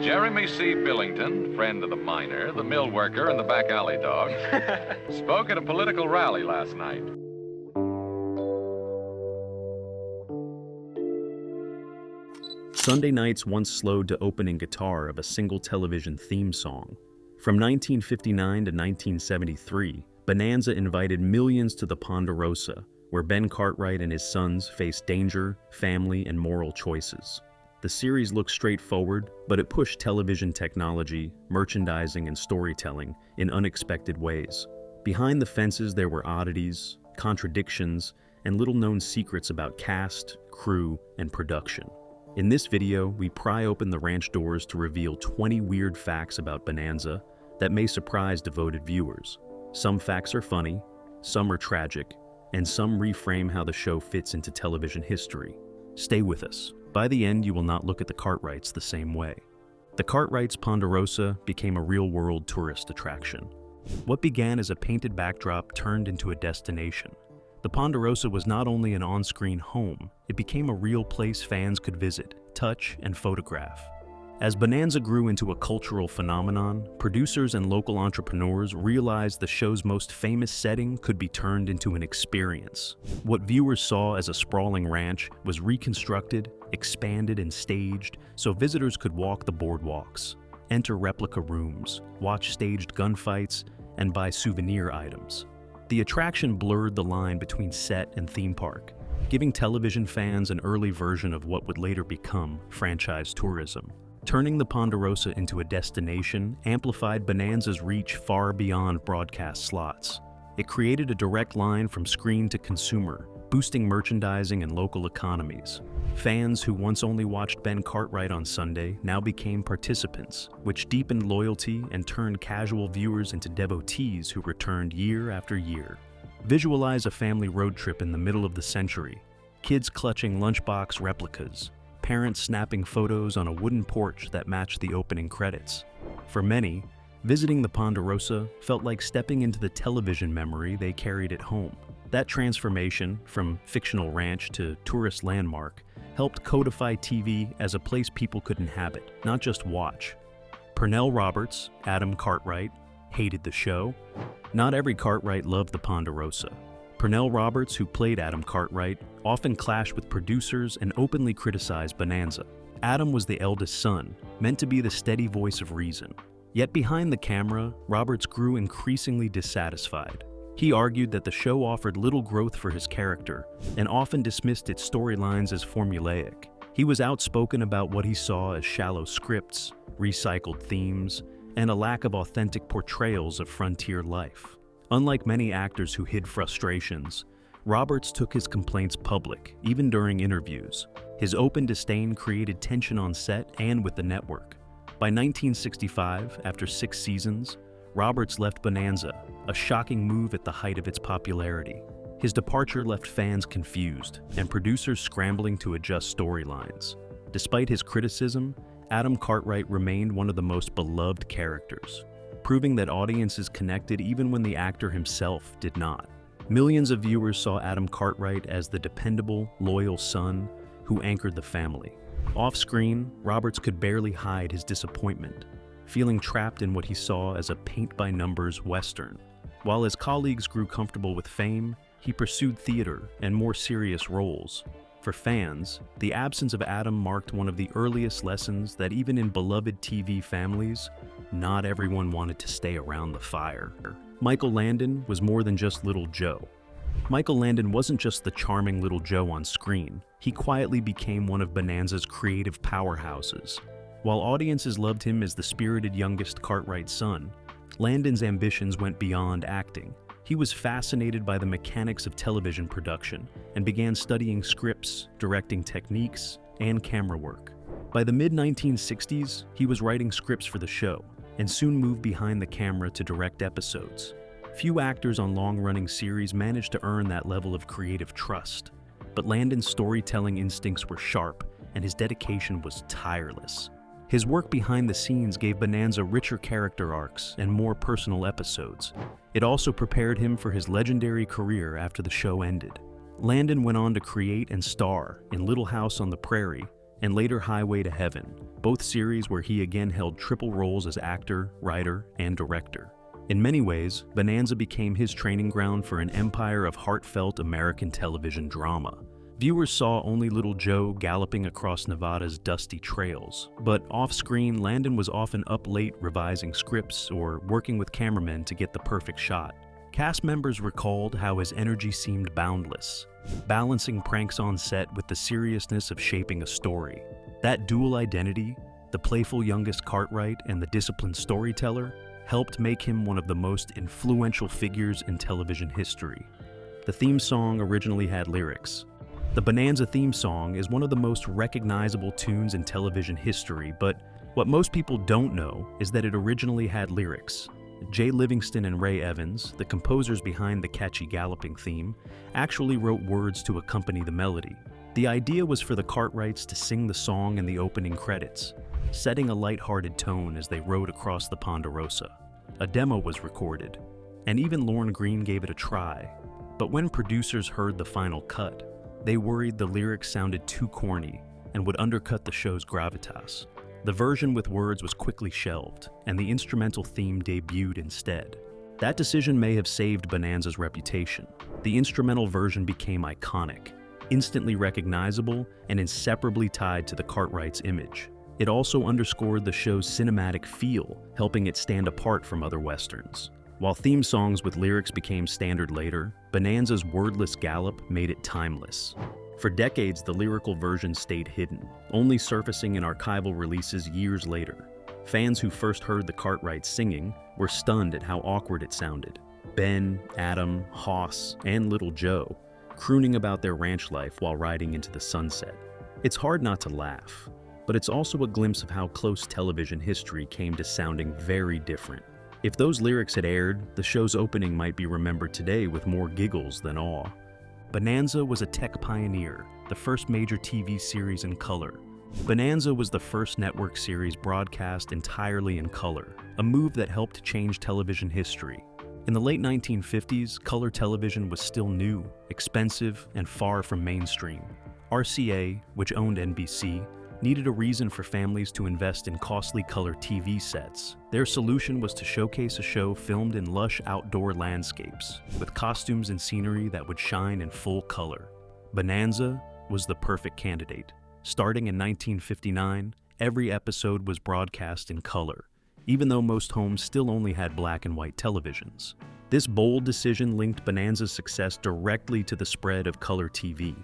Jeremy C. Billington, friend of the miner, the mill worker, and the back alley dog, spoke at a political rally last night. Sunday nights once slowed to opening guitar of a single television theme song. From 1959 to 1973, Bonanza invited millions to the Ponderosa, where Ben Cartwright and his sons faced danger, family, and moral choices. The series looked straightforward, but it pushed television technology, merchandising, and storytelling in unexpected ways. Behind the fences there were oddities, contradictions, and little-known secrets about cast, crew, and production. In this video, we pry open the ranch doors to reveal 20 weird facts about Bonanza that may surprise devoted viewers. Some facts are funny, some are tragic, and some reframe how the show fits into television history. Stay with us. By the end, you will not look at the Cartwrights the same way. The Cartwrights' Ponderosa became a real-world tourist attraction. What began as a painted backdrop turned into a destination. The Ponderosa was not only an on-screen home, it became a real place fans could visit, touch, and photograph. As Bonanza grew into a cultural phenomenon, producers and local entrepreneurs realized the show's most famous setting could be turned into an experience. What viewers saw as a sprawling ranch was reconstructed, expanded, and staged so visitors could walk the boardwalks, enter replica rooms, watch staged gunfights, and buy souvenir items. The attraction blurred the line between set and theme park, giving television fans an early version of what would later become franchise tourism. Turning the Ponderosa into a destination amplified Bonanza's reach far beyond broadcast slots. It created a direct line from screen to consumer, boosting merchandising and local economies. Fans who once only watched Ben Cartwright on Sunday now became participants, which deepened loyalty and turned casual viewers into devotees who returned year after year. Visualize a family road trip in the middle of the century, kids clutching lunchbox replicas, parents snapping photos on a wooden porch that matched the opening credits. For many, visiting the Ponderosa felt like stepping into the television memory they carried at home. That transformation, from fictional ranch to tourist landmark, helped codify TV as a place people could inhabit, not just watch. Pernell Roberts, Adam Cartwright, hated the show. Not every Cartwright loved the Ponderosa. Pernell Roberts, who played Adam Cartwright, often clashed with producers and openly criticized Bonanza. Adam was the eldest son, meant to be the steady voice of reason. Yet behind the camera, Roberts grew increasingly dissatisfied. He argued that the show offered little growth for his character and often dismissed its storylines as formulaic. He was outspoken about what he saw as shallow scripts, recycled themes, and a lack of authentic portrayals of frontier life. Unlike many actors who hid frustrations, Roberts took his complaints public, even during interviews. His open disdain created tension on set and with the network. By 1965, after 6 seasons, Roberts left Bonanza, a shocking move at the height of its popularity. His departure left fans confused, and producers scrambling to adjust storylines. Despite his criticism, Adam Cartwright remained one of the most beloved characters, proving that audiences connected even when the actor himself did not. Millions of viewers saw Adam Cartwright as the dependable, loyal son who anchored the family. Off-screen, Roberts could barely hide his disappointment, feeling trapped in what he saw as a paint-by-numbers Western. While his colleagues grew comfortable with fame, he pursued theater and more serious roles. For fans, the absence of Adam marked one of the earliest lessons that even in beloved TV families, not everyone wanted to stay around the fire. Michael Landon was more than just Little Joe. Michael Landon wasn't just the charming Little Joe on screen. He quietly became one of Bonanza's creative powerhouses. While audiences loved him as the spirited youngest Cartwright son, Landon's ambitions went beyond acting. He was fascinated by the mechanics of television production and began studying scripts, directing techniques, and camera work. By the mid-1960s, he was writing scripts for the show and soon moved behind the camera to direct episodes. Few actors on long-running series managed to earn that level of creative trust, but Landon's storytelling instincts were sharp and his dedication was tireless. His work behind the scenes gave Bonanza richer character arcs and more personal episodes. It also prepared him for his legendary career after the show ended. Landon went on to create and star in Little House on the Prairie and later Highway to Heaven, both series where he again held triple roles as actor, writer, and director. In many ways, Bonanza became his training ground for an empire of heartfelt American television drama. Viewers saw only little Joe galloping across Nevada's dusty trails, but off-screen, Landon was often up late revising scripts or working with cameramen to get the perfect shot. Cast members recalled how his energy seemed boundless, balancing pranks on set with the seriousness of shaping a story. That dual identity, the playful youngest Cartwright and the disciplined storyteller, helped make him one of the most influential figures in television history. The theme song originally had lyrics. The Bonanza theme song is one of the most recognizable tunes in television history, but what most people don't know is that it originally had lyrics. Jay Livingston and Ray Evans, the composers behind the catchy galloping theme, actually wrote words to accompany the melody. The idea was for the Cartwrights to sing the song in the opening credits, setting a lighthearted tone as they rode across the Ponderosa. A demo was recorded, and even Lorne Greene gave it a try. But when producers heard the final cut, they worried the lyrics sounded too corny and would undercut the show's gravitas. The version with words was quickly shelved, and the instrumental theme debuted instead. That decision may have saved Bonanza's reputation. The instrumental version became iconic, instantly recognizable, and inseparably tied to the Cartwrights' image. It also underscored the show's cinematic feel, helping it stand apart from other westerns. While theme songs with lyrics became standard later, Bonanza's wordless gallop made it timeless. For decades, the lyrical version stayed hidden, only surfacing in archival releases years later. Fans who first heard the Cartwrights singing were stunned at how awkward it sounded. Ben, Adam, Hoss, and Little Joe, crooning about their ranch life while riding into the sunset. It's hard not to laugh, but it's also a glimpse of how close television history came to sounding very different. If those lyrics had aired, the show's opening might be remembered today with more giggles than awe. Bonanza was a tech pioneer, the first major TV series in color. Bonanza was the first network series broadcast entirely in color, a move that helped change television history. In the late 1950s, color television was still new, expensive, and far from mainstream. RCA, which owned NBC, needed a reason for families to invest in costly color TV sets. Their solution was to showcase a show filmed in lush outdoor landscapes, with costumes and scenery that would shine in full color. Bonanza was the perfect candidate. Starting in 1959, every episode was broadcast in color, even though most homes still only had black and white televisions. This bold decision linked Bonanza's success directly to the spread of color TV.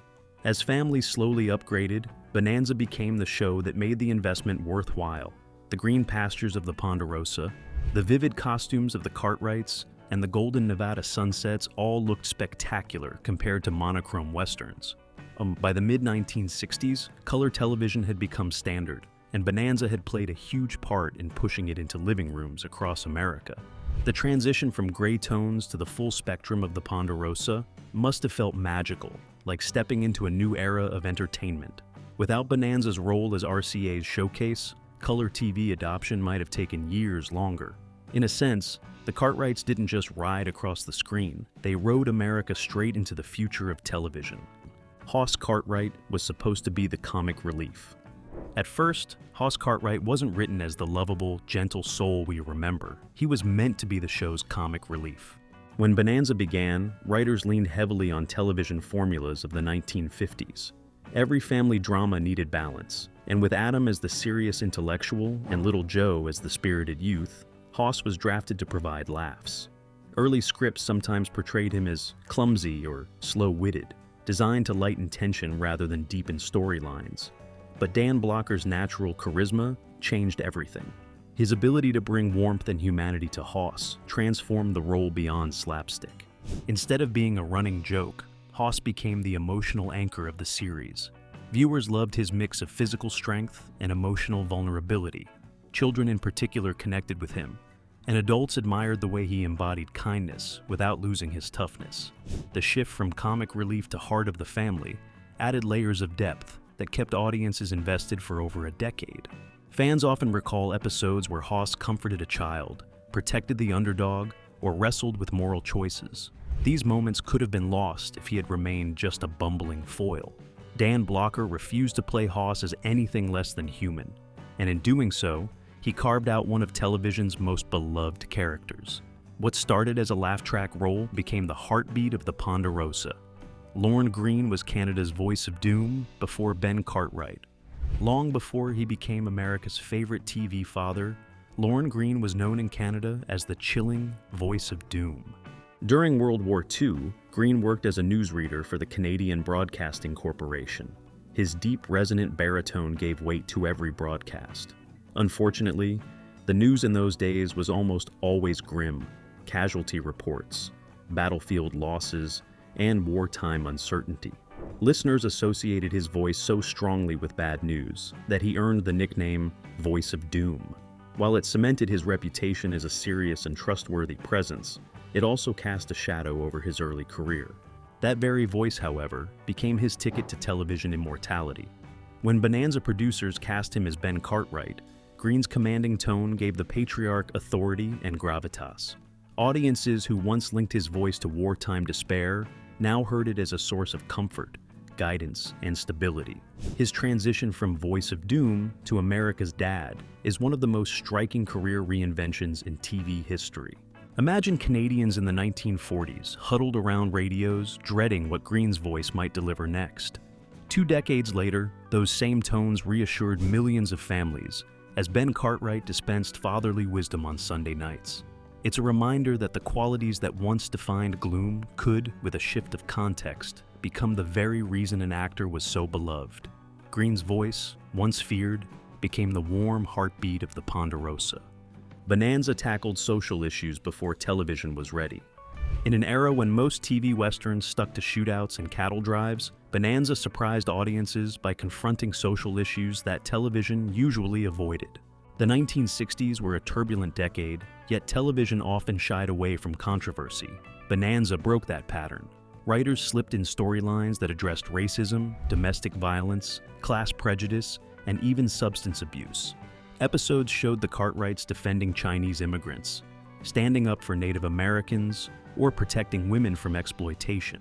As families slowly upgraded, Bonanza became the show that made the investment worthwhile. The green pastures of the Ponderosa, the vivid costumes of the Cartwrights, and the golden Nevada sunsets all looked spectacular compared to monochrome westerns. By the mid-1960s, color television had become standard, and Bonanza had played a huge part in pushing it into living rooms across America. The transition from gray tones to the full spectrum of the Ponderosa must have felt magical, like stepping into a new era of entertainment. Without Bonanza's role as RCA's showcase, color TV adoption might have taken years longer. In a sense, the Cartwrights didn't just ride across the screen, they rode America straight into the future of television. Hoss Cartwright was supposed to be the comic relief. At first, Hoss Cartwright wasn't written as the lovable, gentle soul we remember. He was meant to be the show's comic relief. When Bonanza began, writers leaned heavily on television formulas of the 1950s. Every family drama needed balance, and with Adam as the serious intellectual and Little Joe as the spirited youth, Hoss was drafted to provide laughs. Early scripts sometimes portrayed him as clumsy or slow-witted, designed to lighten tension rather than deepen storylines. But Dan Blocker's natural charisma changed everything. His ability to bring warmth and humanity to Hoss transformed the role beyond slapstick. Instead of being a running joke, Hoss became the emotional anchor of the series. Viewers loved his mix of physical strength and emotional vulnerability. Children in particular connected with him, and adults admired the way he embodied kindness without losing his toughness. The shift from comic relief to heart of the family added layers of depth that kept audiences invested for over a decade. Fans often recall episodes where Hoss comforted a child, protected the underdog, or wrestled with moral choices. These moments could have been lost if he had remained just a bumbling foil. Dan Blocker refused to play Hoss as anything less than human, and in doing so, he carved out one of television's most beloved characters. What started as a laugh track role became the heartbeat of the Ponderosa. Lorne Greene was Canada's voice of doom before Ben Cartwright. Long before he became America's favorite TV father, Lorne Greene was known in Canada as the chilling voice of doom. During World War II, Greene worked as a newsreader for the Canadian Broadcasting Corporation. His deep, resonant baritone gave weight to every broadcast. Unfortunately, the news in those days was almost always grim: casualty reports, battlefield losses, and wartime uncertainty. Listeners associated his voice so strongly with bad news that he earned the nickname Voice of Doom. While it cemented his reputation as a serious and trustworthy presence, it also cast a shadow over his early career. That very voice, however, became his ticket to television immortality. When Bonanza producers cast him as Ben Cartwright, Greene's commanding tone gave the patriarch authority and gravitas. Audiences who once linked his voice to wartime despair now heard it as a source of comfort, guidance, and stability. His transition from voice of doom to America's dad is one of the most striking career reinventions in TV history. Imagine Canadians in the 1940s huddled around radios, dreading what Greene's voice might deliver next. 2 decades later, those same tones reassured millions of families as Ben Cartwright dispensed fatherly wisdom on Sunday nights. It's a reminder that the qualities that once defined gloom could, with a shift of context, become the very reason an actor was so beloved. Greene's voice, once feared, became the warm heartbeat of the Ponderosa. Bonanza tackled social issues before television was ready. In an era when most TV westerns stuck to shootouts and cattle drives, Bonanza surprised audiences by confronting social issues that television usually avoided. The 1960s were a turbulent decade, yet television often shied away from controversy. Bonanza broke that pattern. Writers slipped in storylines that addressed racism, domestic violence, class prejudice, and even substance abuse. Episodes showed the Cartwrights defending Chinese immigrants, standing up for Native Americans, or protecting women from exploitation.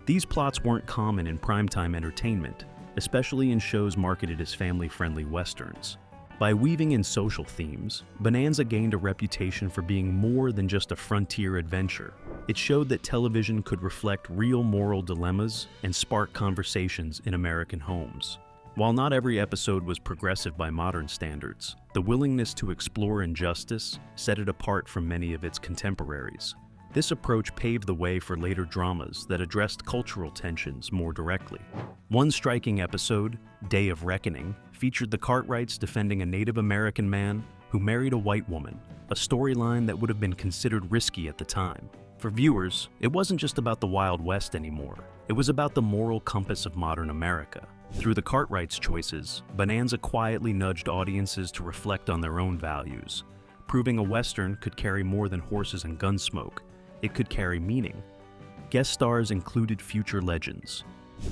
These plots weren't common in primetime entertainment, especially in shows marketed as family-friendly westerns. By weaving in social themes, Bonanza gained a reputation for being more than just a frontier adventure. It showed that television could reflect real moral dilemmas and spark conversations in American homes. While not every episode was progressive by modern standards, the willingness to explore injustice set it apart from many of its contemporaries. This approach paved the way for later dramas that addressed cultural tensions more directly. One striking episode, Day of Reckoning, featured the Cartwrights defending a Native American man who married a white woman, a storyline that would have been considered risky at the time. For viewers, it wasn't just about the Wild West anymore. It was about the moral compass of modern America. Through the Cartwrights' choices, Bonanza quietly nudged audiences to reflect on their own values, proving a Western could carry more than horses and gunsmoke. It could carry meaning. Guest stars included future legends.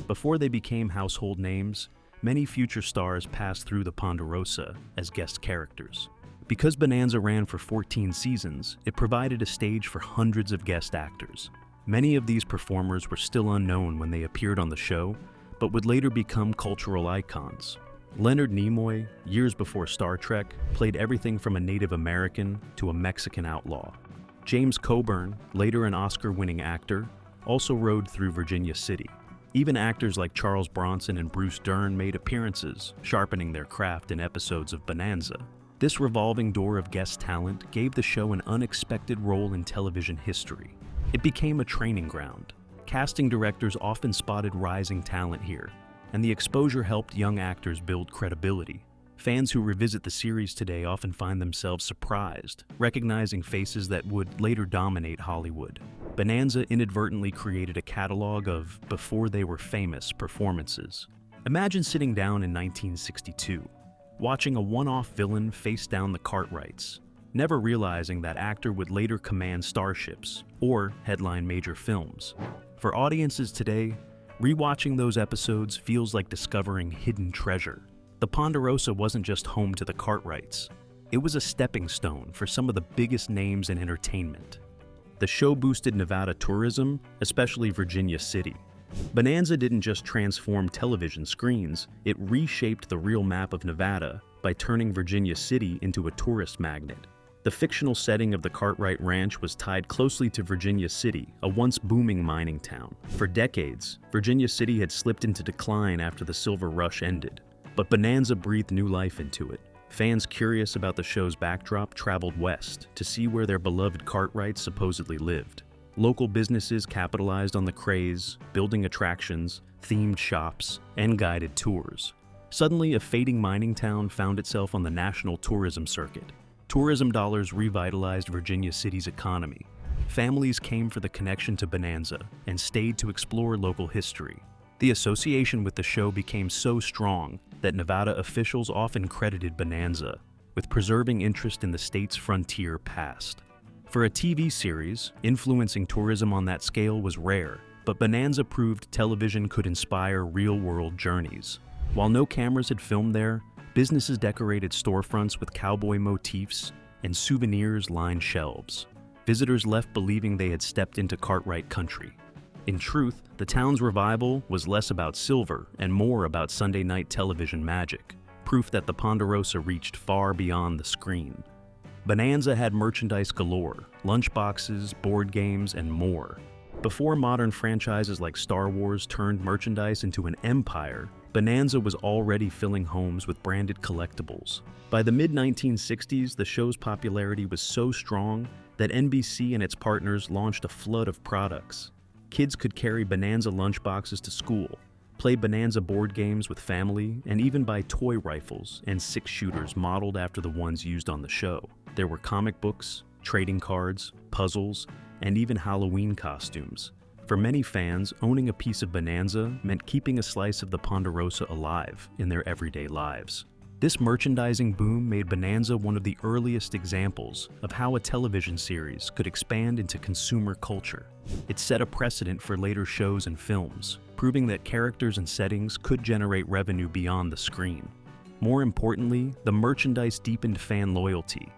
Before they became household names, many future stars passed through the Ponderosa as guest characters. Because Bonanza ran for 14 seasons, it provided a stage for hundreds of guest actors. Many of these performers were still unknown when they appeared on the show, but would later become cultural icons. Leonard Nimoy, years before Star Trek, played everything from a Native American to a Mexican outlaw. James Coburn, later an Oscar-winning actor, also rode through Virginia City. Even actors like Charles Bronson and Bruce Dern made appearances, sharpening their craft in episodes of Bonanza. This revolving door of guest talent gave the show an unexpected role in television history. It became a training ground. Casting directors often spotted rising talent here, and the exposure helped young actors build credibility. Fans who revisit the series today often find themselves surprised, recognizing faces that would later dominate Hollywood. Bonanza inadvertently created a catalog of before-they-were-famous performances. Imagine sitting down in 1962, watching a one-off villain face down the Cartwrights, never realizing that actor would later command starships or headline major films. For audiences today, rewatching those episodes feels like discovering hidden treasure. The Ponderosa wasn't just home to the Cartwrights. It was a stepping stone for some of the biggest names in entertainment. The show boosted Nevada tourism, especially Virginia City. Bonanza didn't just transform television screens, it reshaped the real map of Nevada by turning Virginia City into a tourist magnet. The fictional setting of the Cartwright Ranch was tied closely to Virginia City, a once booming mining town. For decades, Virginia City had slipped into decline after the Silver Rush ended, but Bonanza breathed new life into it. Fans curious about the show's backdrop traveled west to see where their beloved Cartwrights supposedly lived. Local businesses capitalized on the craze, building attractions, themed shops, and guided tours. Suddenly, a fading mining town found itself on the national tourism circuit. Tourism dollars revitalized Virginia City's economy. Families came for the connection to Bonanza and stayed to explore local history. The association with the show became so strong that Nevada officials often credited Bonanza with preserving interest in the state's frontier past. For a TV series, influencing tourism on that scale was rare, but Bonanza proved television could inspire real-world journeys. While no cameras had filmed there, businesses decorated storefronts with cowboy motifs, and souvenirs lined shelves. Visitors left believing they had stepped into Cartwright country. In truth, the town's revival was less about silver and more about Sunday night television magic, proof that the Ponderosa reached far beyond the screen. Bonanza had merchandise galore, lunchboxes, board games, and more. Before modern franchises like Star Wars turned merchandise into an empire, Bonanza was already filling homes with branded collectibles. By the mid-1960s, the show's popularity was so strong that NBC and its partners launched a flood of products. Kids could carry Bonanza lunchboxes to school, play Bonanza board games with family, and even buy toy rifles and six-shooters modeled after the ones used on the show. There were comic books, trading cards, puzzles, and even Halloween costumes. For many fans, owning a piece of Bonanza meant keeping a slice of the Ponderosa alive in their everyday lives. This merchandising boom made Bonanza one of the earliest examples of how a television series could expand into consumer culture. It set a precedent for later shows and films, proving that characters and settings could generate revenue beyond the screen. More importantly, the merchandise deepened fan loyalty.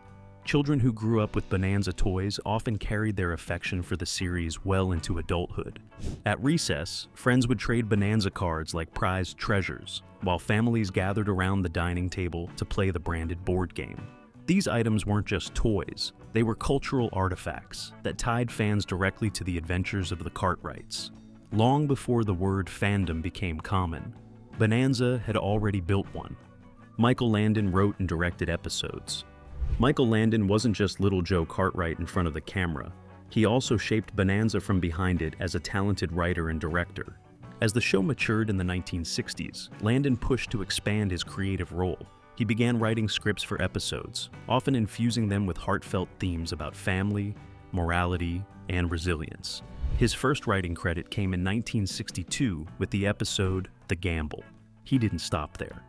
Children who grew up with Bonanza toys often carried their affection for the series well into adulthood. At recess, friends would trade Bonanza cards like prized treasures, while families gathered around the dining table to play the branded board game. These items weren't just toys, they were cultural artifacts that tied fans directly to the adventures of the Cartwrights. Long before the word fandom became common, Bonanza had already built one. Michael Landon wrote and directed episodes. Michael Landon wasn't just Little Joe Cartwright in front of the camera. He also shaped Bonanza from behind it as a talented writer and director. As the show matured in the 1960s, Landon pushed to expand his creative role. He began writing scripts for episodes, often infusing them with heartfelt themes about family, morality, and resilience. His first writing credit came in 1962 with the episode The Gamble. He didn't stop there.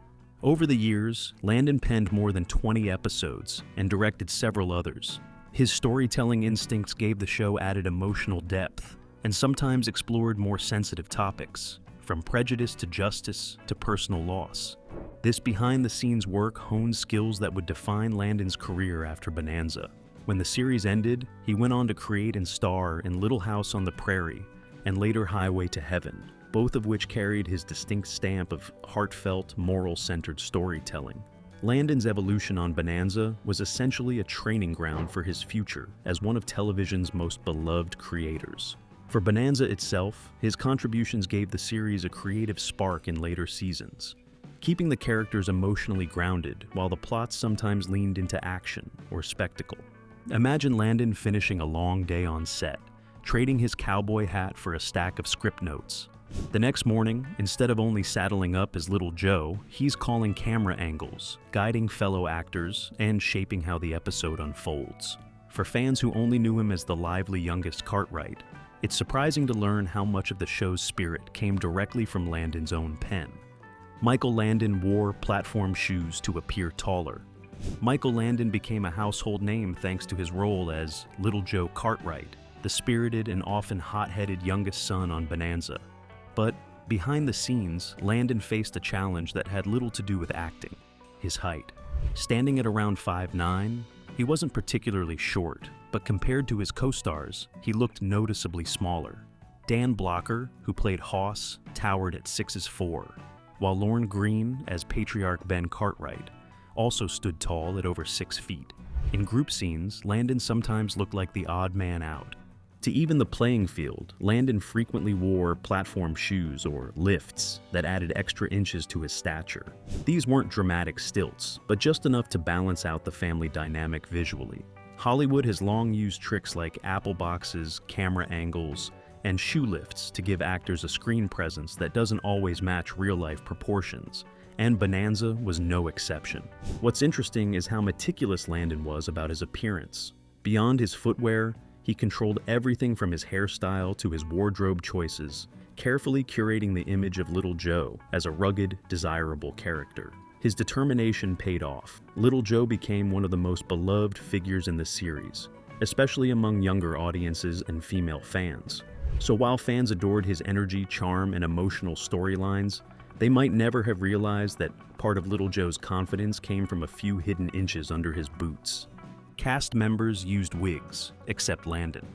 Over the years, Landon penned more than 20 episodes and directed several others. His storytelling instincts gave the show added emotional depth and sometimes explored more sensitive topics, from prejudice to justice to personal loss. This behind-the-scenes work honed skills that would define Landon's career after Bonanza. When the series ended, he went on to create and star in Little House on the Prairie and later Highway to Heaven, both of which carried his distinct stamp of heartfelt, moral-centered storytelling. Landon's evolution on Bonanza was essentially a training ground for his future as one of television's most beloved creators. For Bonanza itself, his contributions gave the series a creative spark in later seasons, keeping the characters emotionally grounded while the plots sometimes leaned into action or spectacle. Imagine Landon finishing a long day on set, trading his cowboy hat for a stack of script notes. The next morning, instead of only saddling up as Little Joe, he's calling camera angles, guiding fellow actors, and shaping how the episode unfolds. For fans who only knew him as the lively youngest Cartwright, it's surprising to learn how much of the show's spirit came directly from Landon's own pen. Michael Landon wore platform shoes to appear taller. Michael Landon became a household name thanks to his role as Little Joe Cartwright, the spirited and often hot-headed youngest son on Bonanza. But behind the scenes, Landon faced a challenge that had little to do with acting: his height. Standing at around 5'9", he wasn't particularly short, but compared to his co-stars, he looked noticeably smaller. Dan Blocker, who played Hoss, towered at 6'4", while Lorne Greene, as Patriarch Ben Cartwright, also stood tall at over 6 feet. In group scenes, Landon sometimes looked like the odd man out. To even the playing field, Landon frequently wore platform shoes or lifts that added extra inches to his stature. These weren't dramatic stilts, but just enough to balance out the family dynamic visually. Hollywood has long used tricks like apple boxes, camera angles, and shoe lifts to give actors a screen presence that doesn't always match real-life proportions, and Bonanza was no exception. What's interesting is how meticulous Landon was about his appearance. Beyond his footwear, he controlled everything from his hairstyle to his wardrobe choices, carefully curating the image of Little Joe as a rugged, desirable character. His determination paid off. Little Joe became one of the most beloved figures in the series, especially among younger audiences and female fans. So while fans adored his energy, charm, and emotional storylines, they might never have realized that part of Little Joe's confidence came from a few hidden inches under his boots. Cast members used wigs, except Landon.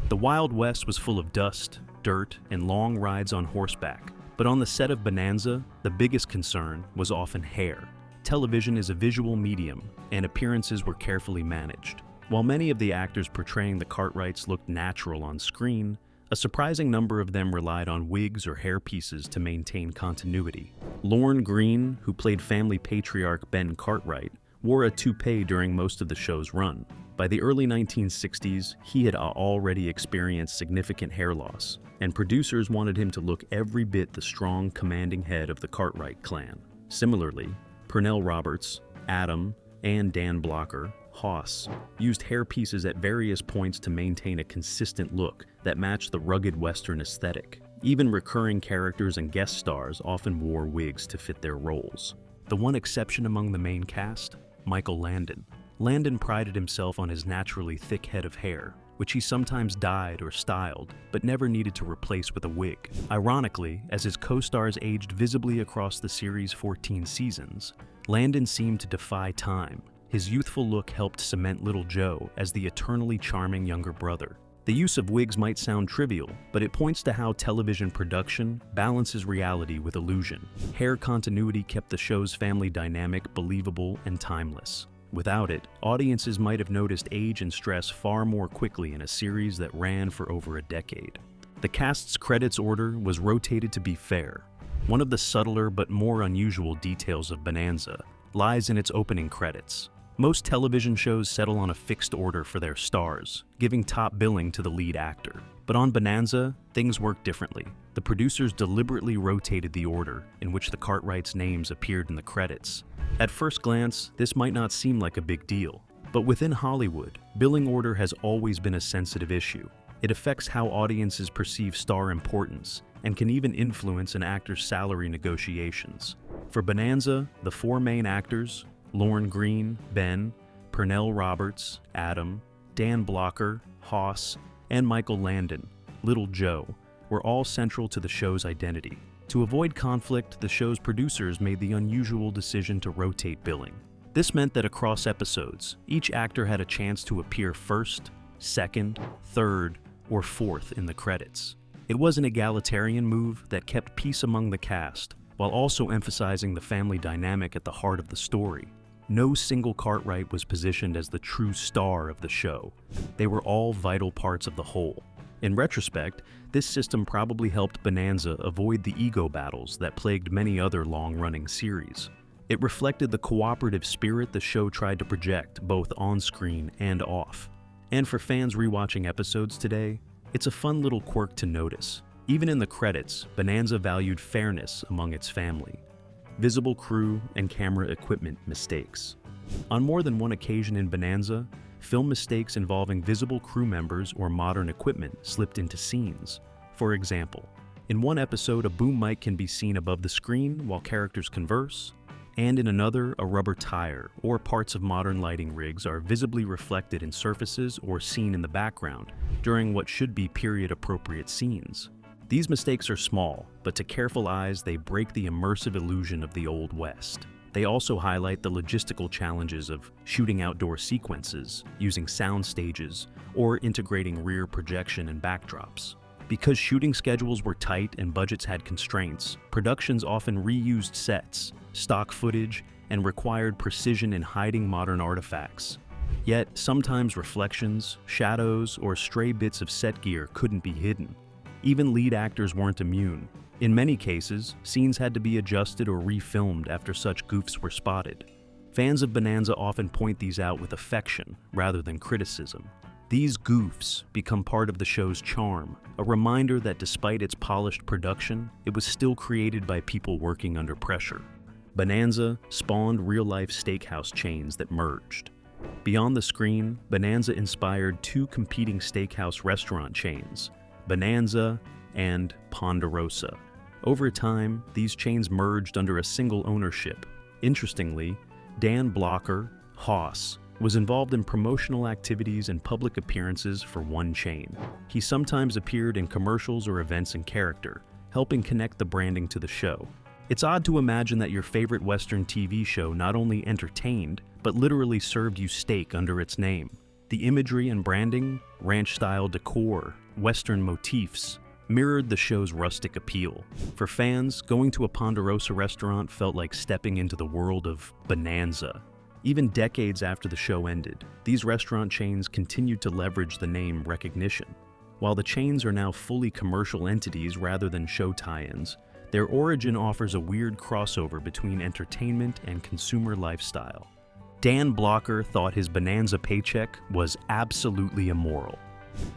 The Wild West was full of dust, dirt, and long rides on horseback, but on the set of Bonanza, the biggest concern was often hair. Television is a visual medium, and appearances were carefully managed. While many of the actors portraying the Cartwrights looked natural on screen, a surprising number of them relied on wigs or hairpieces to maintain continuity. Lorne Greene, who played family patriarch Ben Cartwright, wore a toupee during most of the show's run. By the early 1960s, he had already experienced significant hair loss, and producers wanted him to look every bit the strong, commanding head of the Cartwright clan. Similarly, Pernell Roberts, Adam, and Dan Blocker, Hoss, used hairpieces at various points to maintain a consistent look that matched the rugged Western aesthetic. Even recurring characters and guest stars often wore wigs to fit their roles. The one exception among the main cast? Michael Landon. Landon prided himself on his naturally thick head of hair, which he sometimes dyed or styled, but never needed to replace with a wig. Ironically, as his co-stars aged visibly across the series' 14 seasons, Landon seemed to defy time. His youthful look helped cement Little Joe as the eternally charming younger brother. The use of wigs might sound trivial, but it points to how television production balances reality with illusion. Hair continuity kept the show's family dynamic believable and timeless. Without it, audiences might have noticed age and stress far more quickly in a series that ran for over a decade. The cast's credits order was rotated to be fair. One of the subtler but more unusual details of Bonanza lies in its opening credits. Most television shows settle on a fixed order for their stars, giving top billing to the lead actor. But on Bonanza, things worked differently. The producers deliberately rotated the order in which the Cartwrights' names appeared in the credits. At first glance, this might not seem like a big deal, but within Hollywood, billing order has always been a sensitive issue. It affects how audiences perceive star importance and can even influence an actor's salary negotiations. For Bonanza, the four main actors, Lorne Greene, Ben, Pernell Roberts, Adam, Dan Blocker, Hoss, and Michael Landon, Little Joe, were all central to the show's identity. To avoid conflict, the show's producers made the unusual decision to rotate billing. This meant that across episodes, each actor had a chance to appear first, second, third, or fourth in the credits. It was an egalitarian move that kept peace among the cast, while also emphasizing the family dynamic at the heart of the story. No single Cartwright was positioned as the true star of the show. They were all vital parts of the whole. In retrospect, this system probably helped Bonanza avoid the ego battles that plagued many other long-running series. It reflected the cooperative spirit the show tried to project both on-screen and off. And for fans rewatching episodes today, it's a fun little quirk to notice. Even in the credits, Bonanza valued fairness among its family. Visible crew and camera equipment mistakes. On more than one occasion in Bonanza, film mistakes involving visible crew members or modern equipment slipped into scenes. For example, in one episode, a boom mic can be seen above the screen while characters converse, and in another, a rubber tire or parts of modern lighting rigs are visibly reflected in surfaces or seen in the background during what should be period-appropriate scenes. These mistakes are small, but to careful eyes, they break the immersive illusion of the Old West. They also highlight the logistical challenges of shooting outdoor sequences, using sound stages, or integrating rear projection and backdrops. Because shooting schedules were tight and budgets had constraints, productions often reused sets, stock footage, and required precision in hiding modern artifacts. Yet, sometimes reflections, shadows, or stray bits of set gear couldn't be hidden. Even lead actors weren't immune. In many cases, scenes had to be adjusted or refilmed after such goofs were spotted. Fans of Bonanza often point these out with affection rather than criticism. These goofs become part of the show's charm, a reminder that despite its polished production, it was still created by people working under pressure. Bonanza spawned real-life steakhouse chains that merged. Beyond the screen, Bonanza inspired two competing steakhouse restaurant chains, Bonanza and Ponderosa. Over time, these chains merged under a single ownership. Interestingly, Dan Blocker, Hoss, was involved in promotional activities and public appearances for one chain. He sometimes appeared in commercials or events in character, helping connect the branding to the show. It's odd to imagine that your favorite Western TV show not only entertained, but literally served you steak under its name. The imagery and branding, ranch-style decor, Western motifs, mirrored the show's rustic appeal. For fans, going to a Ponderosa restaurant felt like stepping into the world of Bonanza. Even decades after the show ended, these restaurant chains continued to leverage the name recognition. While the chains are now fully commercial entities rather than show tie-ins, their origin offers a weird crossover between entertainment and consumer lifestyle. Dan Blocker thought his Bonanza paycheck was absolutely immoral.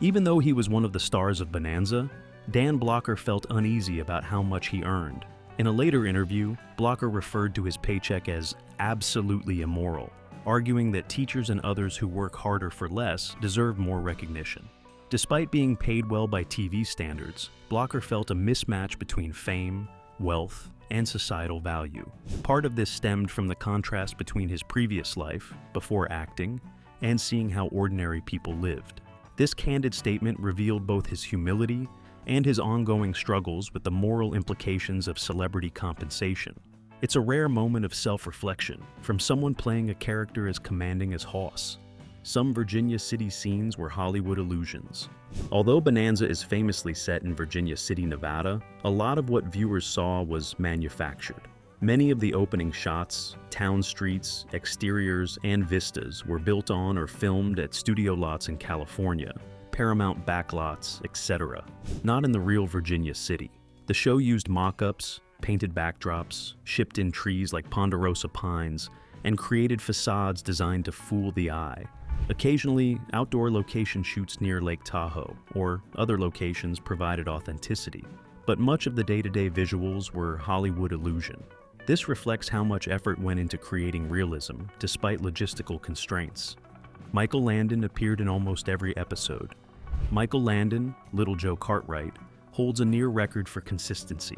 Even though he was one of the stars of Bonanza, Dan Blocker felt uneasy about how much he earned. In a later interview, Blocker referred to his paycheck as absolutely immoral, arguing that teachers and others who work harder for less deserve more recognition. Despite being paid well by TV standards, Blocker felt a mismatch between fame, wealth, and societal value. Part of this stemmed from the contrast between his previous life, before acting, and seeing how ordinary people lived. This candid statement revealed both his humility and his ongoing struggles with the moral implications of celebrity compensation. It's a rare moment of self-reflection from someone playing a character as commanding as Hoss. Some Virginia City scenes were Hollywood illusions. Although Bonanza is famously set in Virginia City, Nevada, a lot of what viewers saw was manufactured. Many of the opening shots, town streets, exteriors, and vistas were built on or filmed at studio lots in California, Paramount backlots, etc., not in the real Virginia City. The show used mock-ups, painted backdrops, shipped in trees like ponderosa pines, and created facades designed to fool the eye. Occasionally, outdoor location shoots near Lake Tahoe or other locations provided authenticity, but much of the day-to-day visuals were Hollywood illusion. This reflects how much effort went into creating realism, despite logistical constraints. Michael Landon appeared in almost every episode. Michael Landon, Little Joe Cartwright, holds a near record for consistency.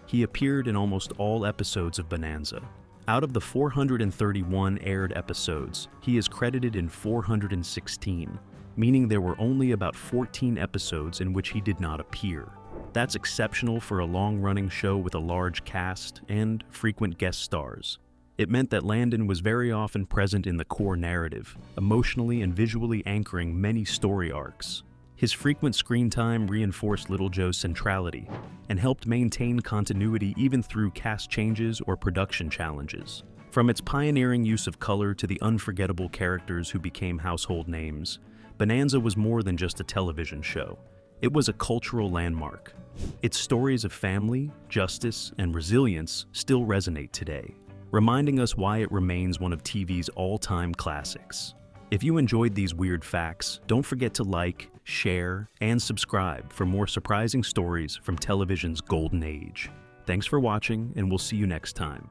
He appeared in almost all episodes of Bonanza. Out of the 431 aired episodes, he is credited in 416, meaning there were only about 14 episodes in which he did not appear. That's exceptional for a long-running show with a large cast and frequent guest stars. It meant that Landon was very often present in the core narrative, emotionally and visually anchoring many story arcs. His frequent screen time reinforced Little Joe's centrality and helped maintain continuity even through cast changes or production challenges. From its pioneering use of color to the unforgettable characters who became household names, Bonanza was more than just a television show. It was a cultural landmark. Its stories of family, justice, and resilience still resonate today, reminding us why it remains one of TV's all-time classics. If you enjoyed these weird facts, don't forget to like, share, and subscribe for more surprising stories from television's golden age. Thanks for watching, and we'll see you next time.